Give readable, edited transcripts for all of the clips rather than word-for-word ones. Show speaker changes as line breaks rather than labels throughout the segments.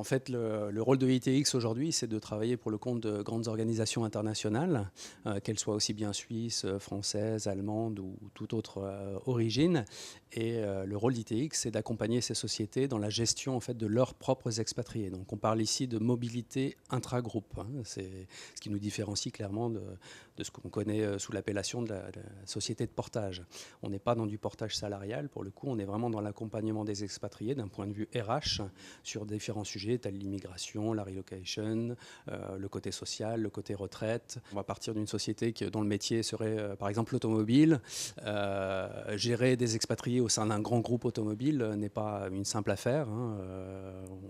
En fait, le rôle de ITX aujourd'hui, c'est de travailler pour le compte de grandes organisations internationales, qu'elles soient aussi bien suisses, françaises, allemandes ou toute autre origine. Et le rôle d'ITX, c'est d'accompagner ces sociétés dans la gestion en fait, de leurs propres expatriés. Donc on parle ici de mobilité intragroupe. C'est ce qui nous différencie clairement de ce qu'on connaît sous l'appellation de la société de portage. On n'est pas dans du portage salarial, pour le coup, on est vraiment dans l'accompagnement des expatriés d'un point de vue RH sur différents sujets tels l'immigration, la relocation, le côté social, le côté retraite. On va partir d'une société dont le métier serait par exemple l'automobile. Gérer des expatriés au sein d'un grand groupe automobile n'est pas une simple affaire.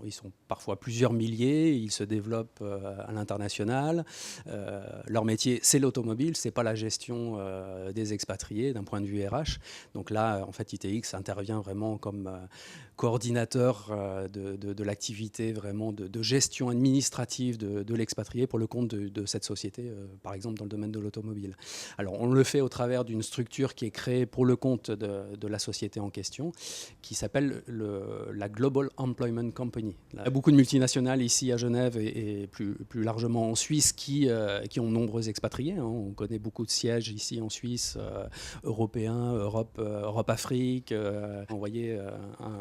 Ils sont parfois plusieurs milliers, ils se développent à l'international. Leur métier, c'est l'automobile, c'est pas la gestion des expatriés d'un point de vue RH. Donc là, en fait, ITX intervient vraiment comme coordinateur de l'activité vraiment de gestion administrative de l'expatrié pour le compte de cette société, par exemple dans le domaine de l'automobile. Alors on le fait au travers d'une structure qui est créée pour le compte de la société en question, qui s'appelle la Global Employment Company. Il y a beaucoup de multinationales ici à Genève et plus largement en Suisse qui ont nombreux expatriés. On connaît beaucoup de sièges ici en Suisse, européens, Europe-Afrique. Envoyer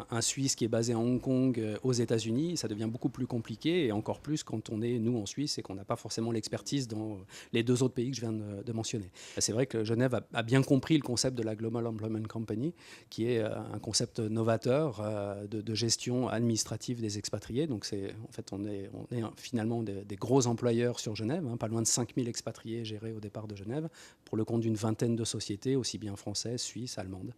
un Suisse qui est basé à Hong Kong aux États-Unis, ça devient beaucoup plus compliqué, et encore plus quand on est, nous, en Suisse, et qu'on n'a pas forcément l'expertise dans les deux autres pays que je viens de mentionner. C'est vrai que Genève a bien compris le concept de la Global Employment Company, qui est un concept novateur de gestion administrative des expatriés. Donc en fait, on est finalement des gros employeurs sur Genève, pas loin de 5000 expatriés gérés au départ de Genève, pour le compte d'une vingtaine de sociétés, aussi bien françaises, suisses, allemandes.